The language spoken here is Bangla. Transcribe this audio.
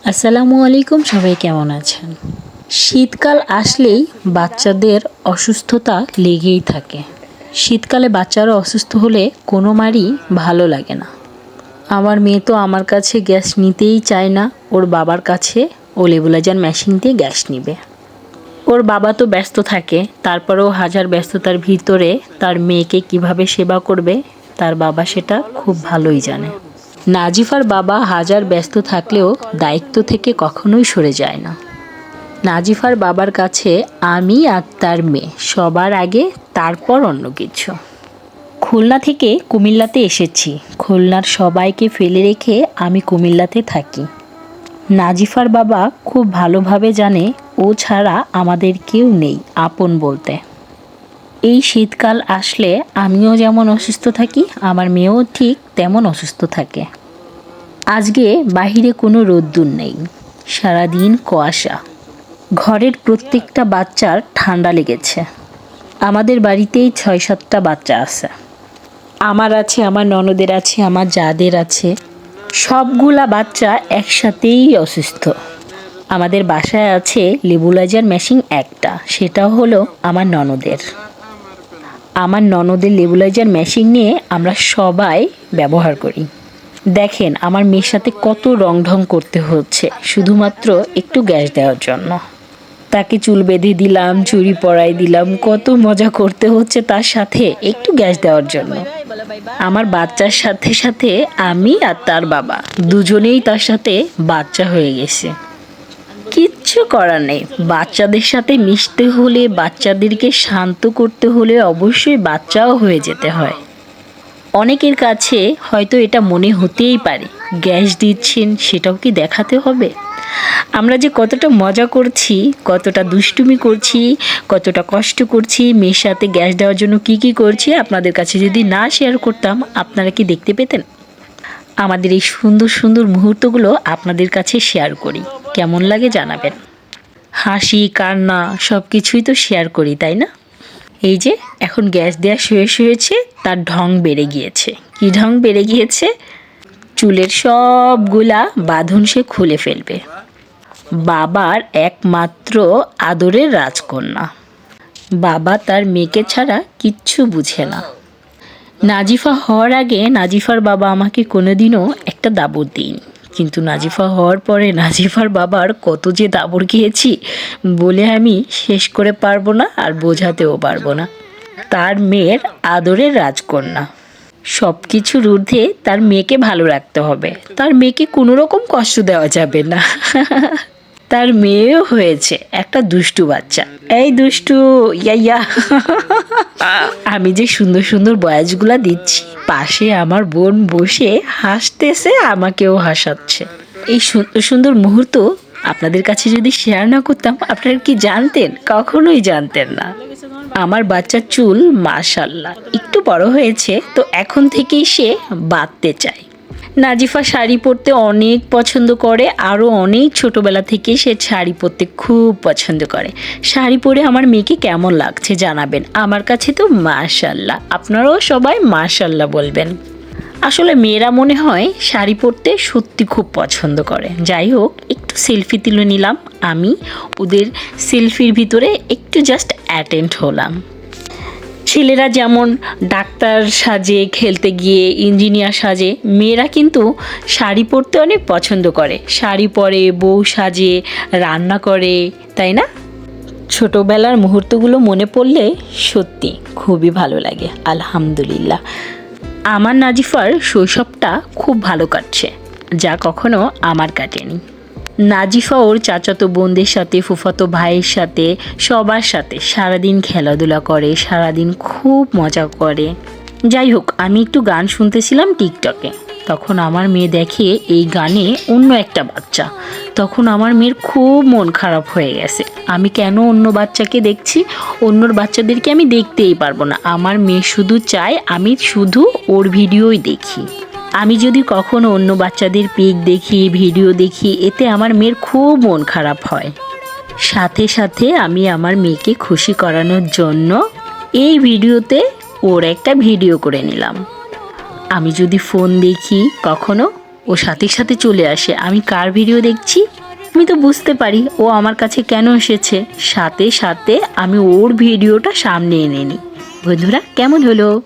আসসালামু আলাইকুম, সবাই কেমন আছেন? শীতকাল আসলেই বাচ্চাদের অসুস্থতা লেগেই থাকে। শীতকালে বাচ্চারা অসুস্থ হলে কোনো মারই ভালো লাগে না। আমার মেয়ে তো আমার কাছে গ্যাস নিতেই চায় না, ওর বাবার কাছে ও নেবুলাইজার মেশিন দিয়ে গ্যাস নিবে। ওর বাবা তো ব্যস্ত থাকে, তারপরেও হাজার ব্যস্ততার ভিতরে তার মেয়েকে কিভাবে সেবা করবে তার বাবা সেটা খুব ভালোই জানে। নাজিফার বাবা হাজার ব্যস্ত থাকলেও দায়িত্ব থেকে কখনোই সরে যায় না। নাজিফার বাবার কাছে আমি আর তার মেয়ে সবার আগে, তারপর অন্য কিছু। খুলনা থেকে কুমিল্লাতে এসেছি। খুলনার সবাইকে ফেলে রেখে আমি কুমিল্লাতে থাকি। নাজিফার বাবা খুব ভালোভাবে জানে ও ছাড়া আমাদের কেউ নেই আপন বলতে। এই শীতকাল আসলে আমিও যেমন অসুস্থ থাকি, আমার মেয়েও ঠিক তেমন অসুস্থ থাকে। আজকে বাহিরে কোনো রোদ্দুর নেই, সারাদিন কুয়াশা। ঘরের প্রত্যেকটা বাচ্চার ঠান্ডা লেগেছে। আমাদের বাড়িতেই ৬-৭টা বাচ্চা আছে। আমার আছে, আমার ননদের আছে, আমার জাদের আছে। সবগুলা বাচ্চা একসাথেই অসুস্থ। আমাদের বাসায় আছে নেবুলাইজার মেশিন একটা, সেটাও হলো আমার ননদের। আমার ননদের নেবুলাইজার মেশিন নিয়ে আমরা সবাই ব্যবহার করি। দেখেন আমার মেয়ের সাথে কত রংঢং করতে হচ্ছে শুধুমাত্র একটু গ্যাস দেওয়ার জন্য। তাকে চুল বেঁধে দিলাম, চুড়ি পরাই দিলাম, কত মজা করতে হচ্ছে তার সাথে একটু গ্যাস দেওয়ার জন্য। আমার বাচ্চার সাথে সাথে আমি আর তার বাবা দুজনেই তার সাথে বাচ্চা হয়ে গেছে। কিচ্ছু করার নেই, বাচ্চাদের সাথে মিশতে হলে, বাচ্চাদেরকে শান্ত করতে হলে অবশ্যই বাচ্চাও হয়ে যেতে হয়। অনেকের কাছে হয়তো এটা মনে হতেই পারে, গ্যাস দিচ্ছেন সেটাও কি দেখাতে হবে? আমরা যে কতটা মজা করছি, কতটা দুষ্টুমি করছি, কতটা কষ্ট করছি, মেয়ের সাথে গ্যাস দেওয়ার জন্য কি করছি, আপনাদের কাছে যদি না শেয়ার করতাম আপনারা কি দেখতে পেতেন? আমাদের এই সুন্দর সুন্দর মুহূর্তগুলো আপনাদের কাছে শেয়ার করি, কেমন লাগে জানাবেন। হাসি কান্না সব কিছুই তো শেয়ার করি, তাই না? এই যে এখন গ্যাস দেওয়া শেষ হয়েছে, তার ঢং বেড়ে গিয়েছে। কি ঢং বেড়ে গিয়েছে? চুলের সবগুলা বাঁধন সে খুলে ফেলবে। বাবার একমাত্র আদরের রাজকন্যা। বাবা তার মেয়েকে ছাড়া কিচ্ছু বুঝে না। নাজিফা হওয়ার আগে নাজিফার বাবা আমাকে কোনোদিনও একটা দাবর দিইনি, কিন্তু নাজিফা হওয়ার পরে নাজিফার বাবার কত যে দাবর খেয়েছি বলে আমি শেষ করে পারবো না, আর বোঝাতেও পারবো না। তার মেয়ের আদরের রাজকন্যা। সব কিছুর ঊর্ধ্বে তার মেয়েকে ভালো রাখতে হবে, তার মেয়েকে কোনো রকম কষ্ট দেওয়া যাবে না। তার মেয়েও হয়েছে একটা দুষ্টু বাচ্চা। এই দুষ্টু ইয়া। আমি যে সুন্দর সুন্দর বয়সগুলা দিচ্ছি, পাশে আমার বোন বসে হাসতেছে, আমাকেও হাসাচ্ছে। এই সুন্দর সুন্দর মুহূর্ত আপনাদের কাছে যদি শেয়ার না করতাম আপনারা কি জানতেন? কখনোই জানতেন না। আমার বাচ্চার চুল মাশাআল্লাহ একটু বড় হয়েছে, তো এখন থেকেই সে বাঁধতে চায়। নাজিফা শাড়ি পরতে অনেক পছন্দ করে, আরও অনেক ছোটোবেলা থেকে সে শাড়ি পরতে খুব পছন্দ করে। শাড়ি পরে আমার মেয়েকে কেমন লাগছে জানাবেন। আমার কাছে তো মাশাআল্লাহ, আপনারাও সবাই মাশাআল্লাহ বলবেন। আসলে মেয়েরা মনে হয় শাড়ি পরতে সত্যি খুব পছন্দ করে। যাই হোক, একটু সেলফি তুলে নিলাম, আমি ওদের সেলফির ভিতরে একটু জাস্ট অ্যাটেন্ড হলাম। ছেলেরা যেমন ডাক্তার সাজে, খেলতে গিয়ে ইঞ্জিনিয়ার সাজে, মেয়েরা কিন্তু শাড়ি পরতে অনেক পছন্দ করে। শাড়ি পরে, বউ সাজে, রান্না করে, তাই না? ছোটোবেলার মুহূর্তগুলো মনে পড়লে সত্যি খুবই ভালো লাগে। আলহামদুলিল্লাহ, আমার নাজিফার শৈশবটা খুব ভালো কাটছে, যা কখনো আমার কাটেনি। নাজিফা ওর চাচাতো বোনদের সাথে, ফুফাতো ভাইয়ের সাথে, সবার সাথে সারাদিন খেলাধুলা করে, সারাদিন খুব মজা করে। যাই হোক, আমি একটু গান শুনতেছিলাম টিকটকে, তখন আমার মেয়ে দেখে এই গানে অন্য একটা বাচ্চা। তখন আমার মেয়ের খুব মন খারাপ হয়ে গেছে। আমি কেন অন্য বাচ্চাকে দেখছি? অন্যর বাচ্চাদেরকে আমি দেখতেই পারবো না। আমার মেয়ে শুধু চায় আমি শুধু ওর ভিডিওই দেখি। আমি যদি কখনো অন্য বাচ্চাদের পিক দেখি, ভিডিও দেখি, এতে আমার মেয়ের খুব মন খারাপ হয়। সাথে সাথে আমি আমার মেয়েকে খুশি করানোর জন্য এই ভিডিওতে ওর একটা ভিডিও করে নিলাম। আমি যদি ফোন দেখি কখনো, ও সাথে সাথে চলে আসে আমি কার ভিডিও দেখছি। আমি তো বুঝতে পারি ও আমার কাছে কেন এসেছে, সাথে সাথে আমি ওর ভিডিওটা সামনে এনে নিই। বন্ধুরা, কেমন হলো?